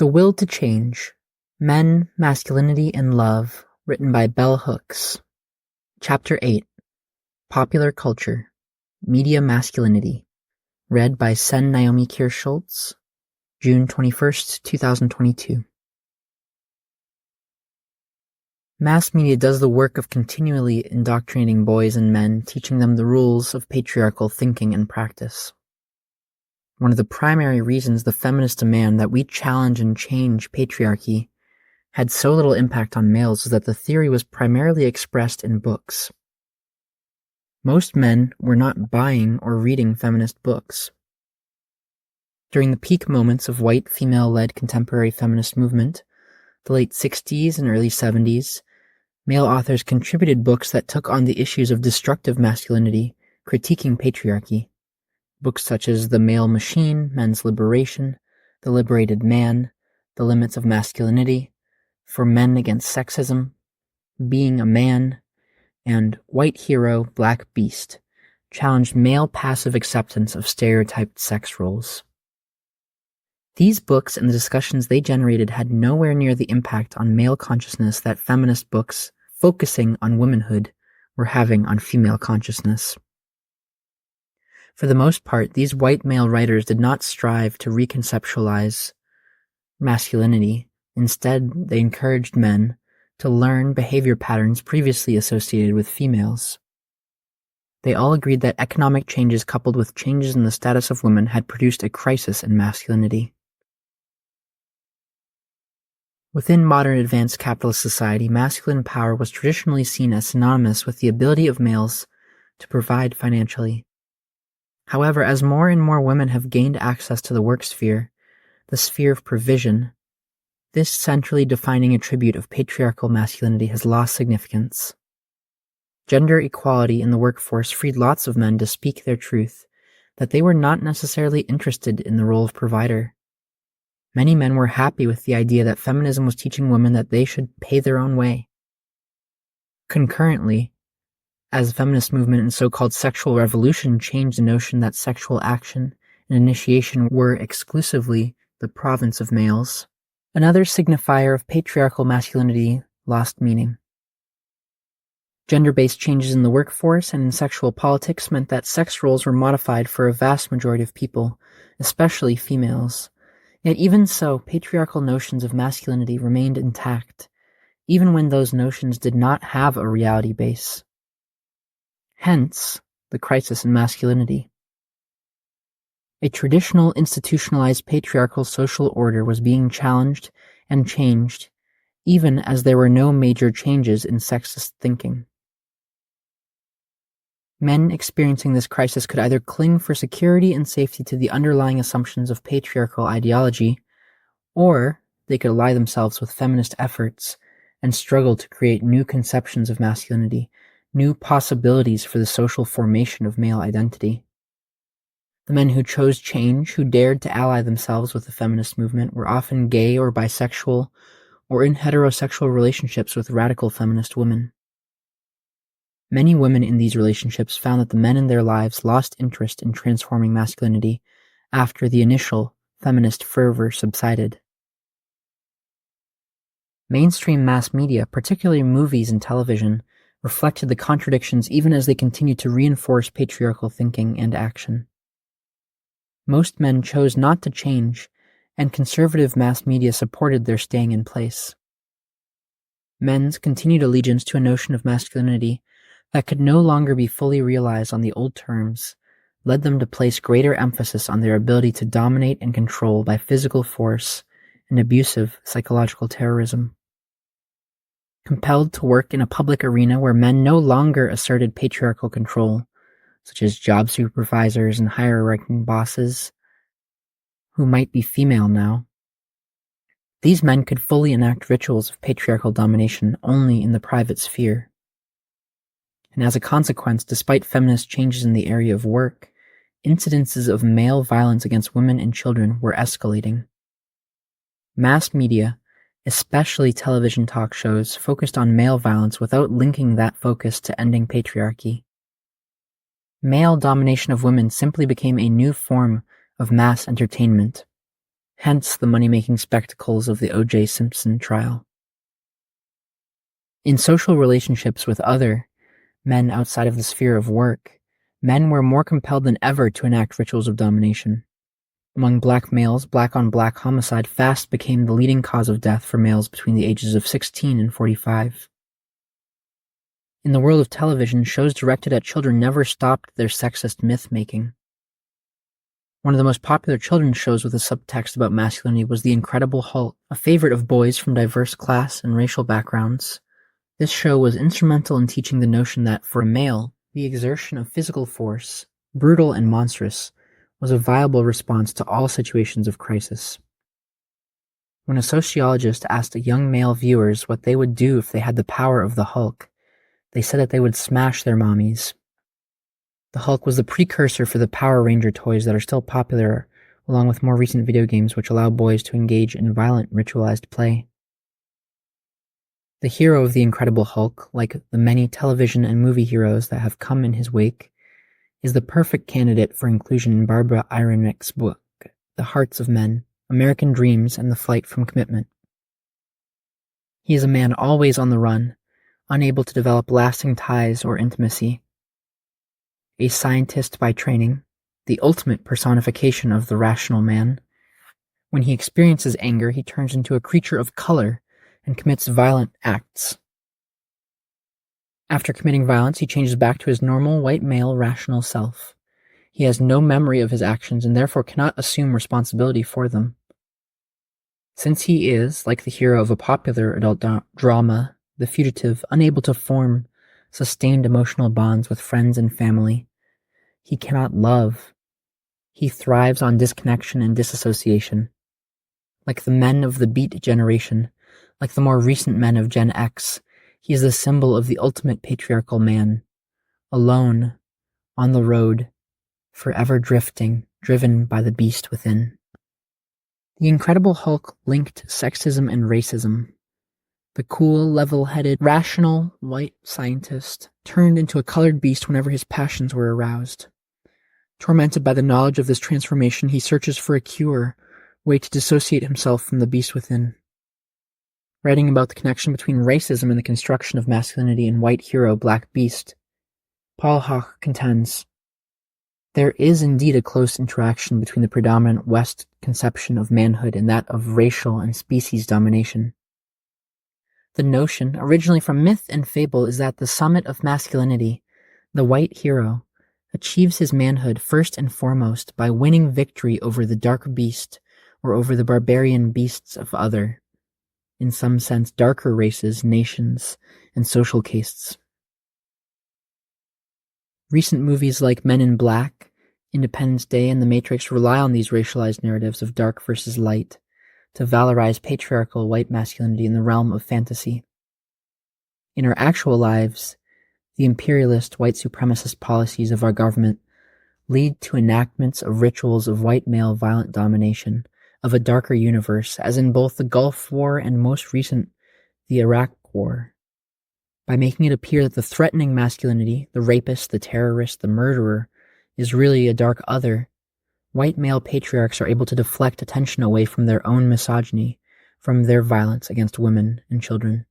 The Will to Change: Men, Masculinity, and Love, written by Bell Hooks. Chapter 8: Popular Culture, Media Masculinity, read by Sen Naomi Kirschultz, June 21st, 2022. Mass media does the work of continually indoctrinating boys and men, teaching them the rules of patriarchal thinking and practice. One of the primary reasons the feminists demand that we challenge and change patriarchy had so little impact on males is that the theory was primarily expressed in books. Most men were not buying or reading feminist books. During the peak moments of white female-led contemporary feminist movement, the late 60s and early 70s, male authors contributed books that took on the issues of destructive masculinity, critiquing patriarchy. Books such as The Male Machine, Men's Liberation, The Liberated Man, The Limits of Masculinity, For Men Against Sexism, Being a Man, and White Hero, Black Beast challenged male passive acceptance of stereotyped sex roles. These books and the discussions they generated had nowhere near the impact on male consciousness that feminist books focusing on womanhood were having on female consciousness. For the most part, these white male writers did not strive to reconceptualize masculinity. Instead, they encouraged men to learn behavior patterns previously associated with females. They all agreed that economic changes coupled with changes in the status of women had produced a crisis in masculinity. Within modern advanced capitalist society, masculine power was traditionally seen as synonymous with the ability of males to provide financially. However, as more and more women have gained access to the work sphere, the sphere of provision, this centrally defining attribute of patriarchal masculinity has lost significance. Gender equality in the workforce freed lots of men to speak their truth, that they were not necessarily interested in the role of provider. Many men were happy with the idea that feminism was teaching women that they should pay their own way. Concurrently, as the feminist movement and so-called sexual revolution changed the notion that sexual action and initiation were exclusively the province of males, another signifier of patriarchal masculinity lost meaning. Gender-based changes in the workforce and in sexual politics meant that sex roles were modified for a vast majority of people, especially females. Yet even so, patriarchal notions of masculinity remained intact, even when those notions did not have a reality base. Hence, the crisis in masculinity. A traditional institutionalized patriarchal social order was being challenged and changed, even as there were no major changes in sexist thinking. Men experiencing this crisis could either cling for security and safety to the underlying assumptions of patriarchal ideology, or they could ally themselves with feminist efforts and struggle to create new conceptions of masculinity, new possibilities for the social formation of male identity. The men who chose change, who dared to ally themselves with the feminist movement, were often gay or bisexual, or in heterosexual relationships with radical feminist women. Many women in these relationships found that the men in their lives lost interest in transforming masculinity after the initial feminist fervor subsided. Mainstream mass media, particularly movies and television, reflected the contradictions even as they continued to reinforce patriarchal thinking and action. Most men chose not to change, and conservative mass media supported their staying in place. Men's continued allegiance to a notion of masculinity that could no longer be fully realized on the old terms led them to place greater emphasis on their ability to dominate and control by physical force and abusive psychological terrorism. Compelled to work in a public arena where men no longer asserted patriarchal control, such as job supervisors and higher-ranking bosses, who might be female now, these men could fully enact rituals of patriarchal domination only in the private sphere. And as a consequence, despite feminist changes in the area of work, incidences of male violence against women and children were escalating. Mass media, especially television talk shows, focused on male violence without linking that focus to ending patriarchy. Male domination of women simply became a new form of mass entertainment, hence the money-making spectacles of the O.J. Simpson trial. In social relationships with other men outside of the sphere of work, men were more compelled than ever to enact rituals of domination. Among black males, black-on-black homicide fast became the leading cause of death for males between the ages of 16 and 45. In the world of television, shows directed at children never stopped their sexist myth-making. One of the most popular children's shows with a subtext about masculinity was The Incredible Hulk, a favorite of boys from diverse class and racial backgrounds. This show was instrumental in teaching the notion that, for a male, the exertion of physical force, brutal and monstrous, was a viable response to all situations of crisis. When a sociologist asked young male viewers what they would do if they had the power of the Hulk, they said that they would smash their mommies. The Hulk was the precursor for the Power Ranger toys that are still popular, along with more recent video games which allow boys to engage in violent, ritualized play. The hero of the Incredible Hulk, like the many television and movie heroes that have come in his wake, is the perfect candidate for inclusion in Barbara Ehrenreich's book, The Hearts of Men, American Dreams and the Flight from Commitment. He is a man always on the run, unable to develop lasting ties or intimacy. A scientist by training, the ultimate personification of the rational man, when he experiences anger, he turns into a creature of color and commits violent acts. After committing violence, he changes back to his normal white male rational self. He has no memory of his actions and therefore cannot assume responsibility for them. Since he is, like the hero of a popular adult drama, The Fugitive, unable to form sustained emotional bonds with friends and family, he cannot love. He thrives on disconnection and disassociation. Like the men of the Beat generation, like the more recent men of Gen X, he is the symbol of the ultimate patriarchal man, alone, on the road, forever drifting, driven by the beast within. The Incredible Hulk linked sexism and racism. The cool, level-headed, rational, white scientist turned into a colored beast whenever his passions were aroused. Tormented by the knowledge of this transformation, he searches for a cure, way to dissociate himself from the beast within. Writing about the connection between racism and the construction of masculinity in White Hero, Black Beast, Paul Hoch contends, there is indeed a close interaction between the predominant West conception of manhood and that of racial and species domination. The notion, originally from myth and fable, is that the summit of masculinity, the white hero, achieves his manhood first and foremost by winning victory over the dark beast or over the barbarian beasts of other, in some sense darker races, nations, and social castes. Recent movies like Men in Black, Independence Day, and The Matrix rely on these racialized narratives of dark versus light to valorize patriarchal white masculinity in the realm of fantasy. In our actual lives, the imperialist white supremacist policies of our government lead to enactments of rituals of white male violent domination of a darker universe, as in both the Gulf War and most recent, the Iraq War. By making it appear that the threatening masculinity, the rapist, the terrorist, the murderer, is really a dark other, white male patriarchs are able to deflect attention away from their own misogyny, from their violence against women and children.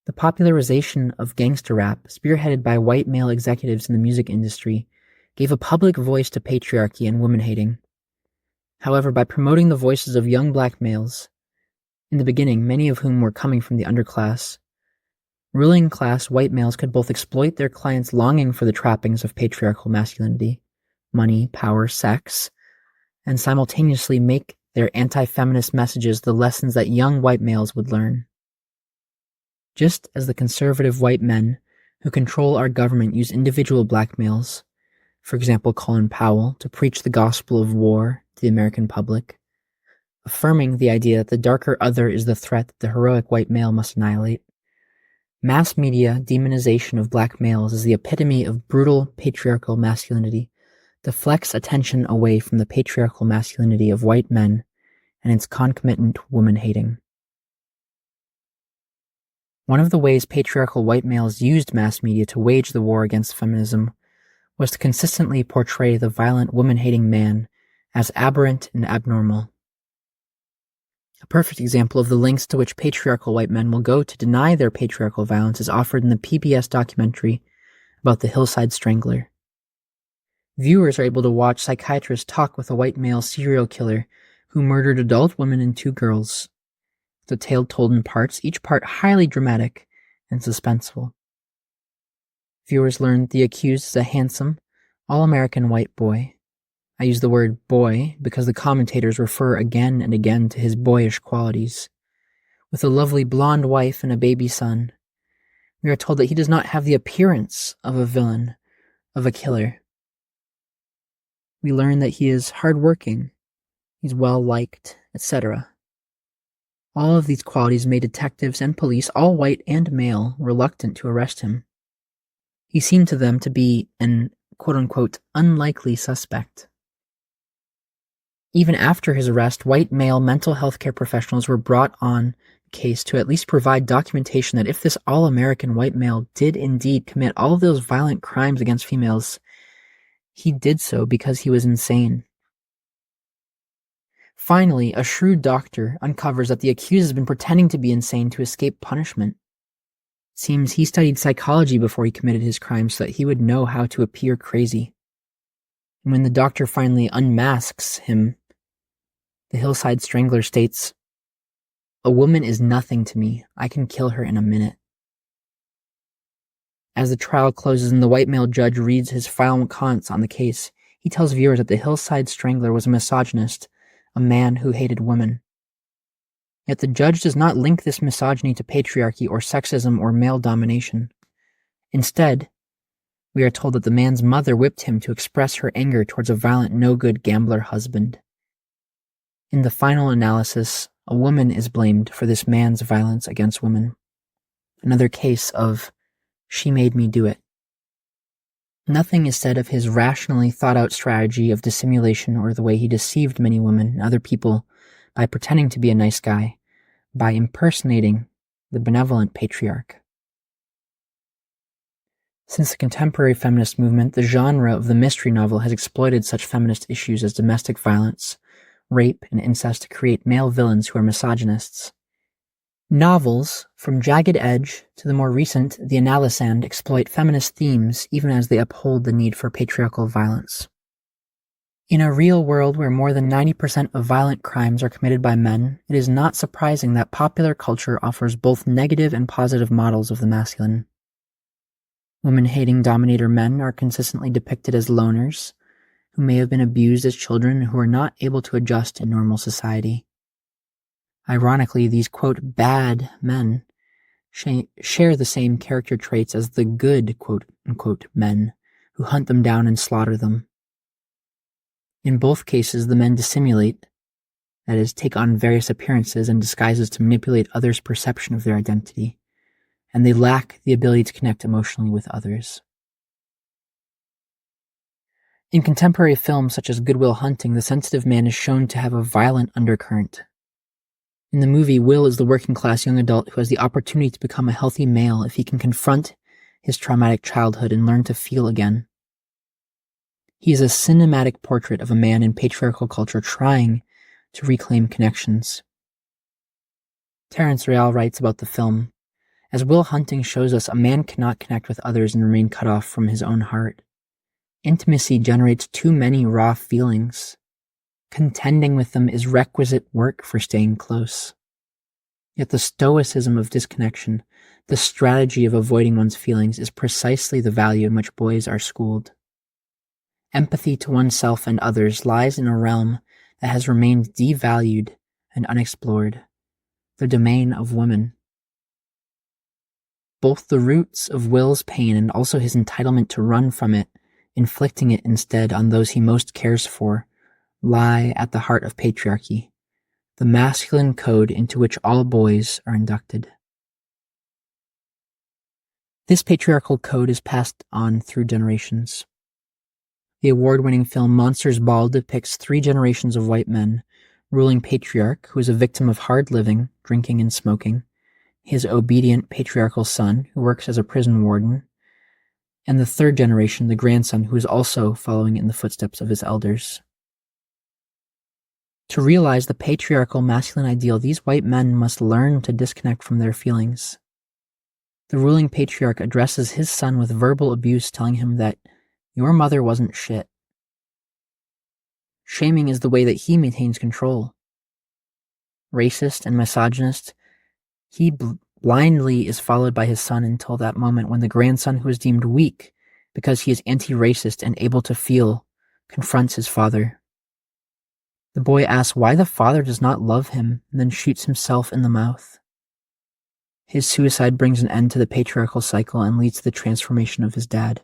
The popularization of gangster rap, spearheaded by white male executives in the music industry, gave a public voice to patriarchy and woman-hating. However, by promoting the voices of young black males, in the beginning many of whom were coming from the underclass, ruling class white males could both exploit their clients' longing for the trappings of patriarchal masculinity, money, power, sex, and simultaneously make their anti-feminist messages the lessons that young white males would learn. Just as the conservative white men who control our government use individual black males, for example Colin Powell, to preach the gospel of war to the American public, affirming the idea that the darker other is the threat that the heroic white male must annihilate, mass media demonization of black males is the epitome of brutal patriarchal masculinity, deflects attention away from the patriarchal masculinity of white men and its concomitant woman-hating. One of the ways patriarchal white males used mass media to wage the war against feminism was to consistently portray the violent woman-hating man as aberrant and abnormal. A perfect example of the lengths to which patriarchal white men will go to deny their patriarchal violence is offered in the PBS documentary about the Hillside Strangler. Viewers are able to watch psychiatrists talk with a white male serial killer who murdered adult women and 2 girls. The tale told in parts, each part highly dramatic and suspenseful. Viewers learn the accused is a handsome, all-American white boy. I use the word boy because the commentators refer again and again to his boyish qualities. With a lovely blonde wife and a baby son, we are told that he does not have the appearance of a villain, of a killer. We learn that he is hardworking, he's well-liked, etc. All of these qualities made detectives and police, all white and male, reluctant to arrest him. He seemed to them to be an quote-unquote unlikely suspect. Even after his arrest, white male mental health care professionals were brought on the case to at least provide documentation that if this all-American white male did indeed commit all of those violent crimes against females, he did so because he was insane. Finally, a shrewd doctor uncovers that the accused has been pretending to be insane to escape punishment. It seems he studied psychology before he committed his crime so that he would know how to appear crazy. And when the doctor finally unmasks him, the Hillside Strangler states, "A woman is nothing to me. I can kill her in a minute." As the trial closes and the white male judge reads his final comments on the case, he tells viewers that the Hillside Strangler was a misogynist, a man who hated women. Yet the judge does not link this misogyny to patriarchy or sexism or male domination. Instead, we are told that the man's mother whipped him to express her anger towards a violent, no-good gambler husband. In the final analysis, a woman is blamed for this man's violence against women. Another case of "she made me do it." Nothing is said of his rationally thought-out strategy of dissimulation or the way he deceived many women and other people by pretending to be a nice guy, by impersonating the benevolent patriarch. Since the contemporary feminist movement, the genre of the mystery novel has exploited such feminist issues as domestic violence, rape, and incest to create male villains who are misogynists. Novels, from Jagged Edge to the more recent The Analysand, exploit feminist themes even as they uphold the need for patriarchal violence. In a real world where more than 90% of violent crimes are committed by men, it is not surprising that popular culture offers both negative and positive models of the masculine. Women-hating dominator men are consistently depicted as loners, who may have been abused as children and who are not able to adjust in normal society. Ironically, these, quote, bad men share the same character traits as the good, quote, unquote, men who hunt them down and slaughter them. In both cases, the men dissimulate, that is, take on various appearances and disguises to manipulate others' perception of their identity, and they lack the ability to connect emotionally with others. In contemporary films such as Good Will Hunting, the sensitive man is shown to have a violent undercurrent. In the movie, Will is the working-class young adult who has the opportunity to become a healthy male if he can confront his traumatic childhood and learn to feel again. He is a cinematic portrait of a man in patriarchal culture trying to reclaim connections. Terence Real writes about the film, "As Will Hunting shows us, a man cannot connect with others and remain cut off from his own heart. Intimacy generates too many raw feelings. Contending with them is requisite work for staying close. Yet the stoicism of disconnection, the strategy of avoiding one's feelings, is precisely the value in which boys are schooled. Empathy to oneself and others lies in a realm that has remained devalued and unexplored, the domain of women. Both the roots of Will's pain and also his entitlement to run from it, inflicting it instead on those he most cares for, lie at the heart of patriarchy, the masculine code into which all boys are inducted. This patriarchal code is passed on through generations. The award-winning film Monsters Ball depicts 3 generations of white men, ruling patriarch who is a victim of hard living, drinking, and smoking, his obedient patriarchal son who works as a prison warden, and the 3rd generation, the grandson, who is also following in the footsteps of his elders. To realize the patriarchal masculine ideal, these white men must learn to disconnect from their feelings. The ruling patriarch addresses his son with verbal abuse, telling him that your mother wasn't shit. Shaming is the way that he maintains control. Racist and misogynist, he blindly is followed by his son until that moment when the grandson, who is deemed weak because he is anti-racist and able to feel, confronts his father. The boy asks why the father does not love him and then shoots himself in the mouth. His suicide brings an end to the patriarchal cycle and leads to the transformation of his dad,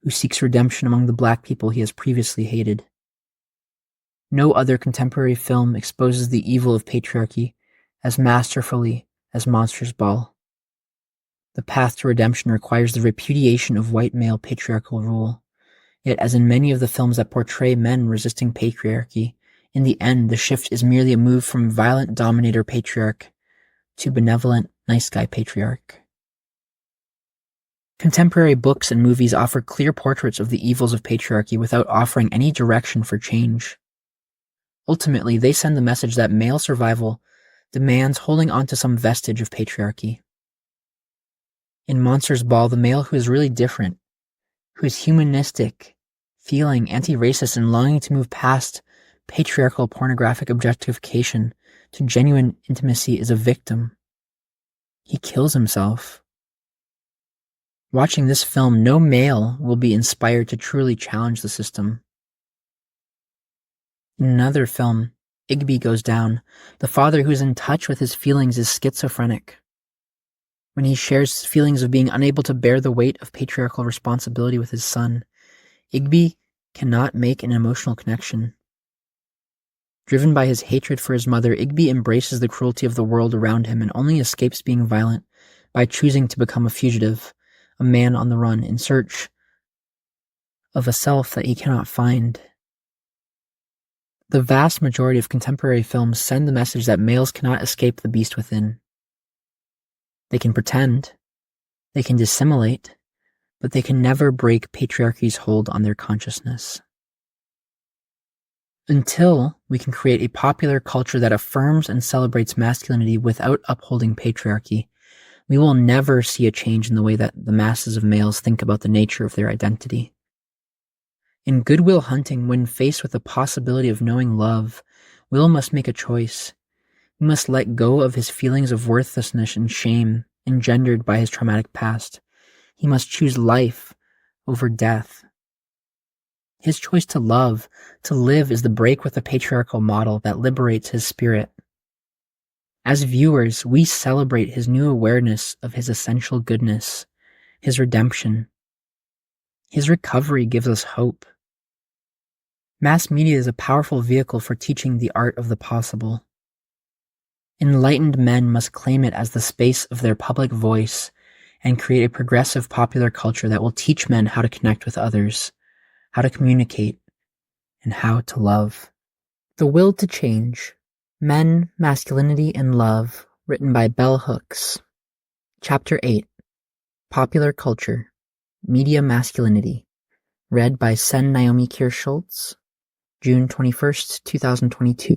who seeks redemption among the black people he has previously hated. No other contemporary film exposes the evil of patriarchy as masterfully as Monsters Ball. The path to redemption requires the repudiation of white male patriarchal rule. Yet, as in many of the films that portray men resisting patriarchy, in the end, the shift is merely a move from violent dominator patriarch to benevolent nice guy patriarch. Contemporary books and movies offer clear portraits of the evils of patriarchy without offering any direction for change. Ultimately, they send the message that male survival demands holding on to some vestige of patriarchy. In Monsters Ball, the male who is really different, who is humanistic, feeling anti-racist and longing to move past patriarchal pornographic objectification to genuine intimacy, is a victim. He kills himself. Watching this film, no male will be inspired to truly challenge the system. In another film, Igby Goes Down, the father who is in touch with his feelings is schizophrenic. When he shares feelings of being unable to bear the weight of patriarchal responsibility with his son, Igby cannot make an emotional connection. Driven by his hatred for his mother, Igby embraces the cruelty of the world around him and only escapes being violent by choosing to become a fugitive, a man on the run in search of a self that he cannot find. The vast majority of contemporary films send the message that males cannot escape the beast within. They can pretend, they can dissimulate, but they can never break patriarchy's hold on their consciousness. Until we can create a popular culture that affirms and celebrates masculinity without upholding patriarchy, we will never see a change in the way that the masses of males think about the nature of their identity. In Good Will Hunting, when faced with the possibility of knowing love, Will must make a choice. He must let go of his feelings of worthlessness and shame engendered by his traumatic past. He must choose life over death. His choice to love, to live, is the break with the patriarchal model that liberates his spirit. As viewers, we celebrate his new awareness of his essential goodness, his redemption. His recovery gives us hope. Mass media is a powerful vehicle for teaching the art of the possible. Enlightened men must claim it as the space of their public voice and create a progressive popular culture that will teach men how to connect with others, how to communicate, and how to love. The Will to Change: Men, Masculinity, and Love, written by Bell Hooks. Chapter 8: Popular Culture, Media Masculinity, read by Sen Naomi Kirschultz, June 21st, 2022.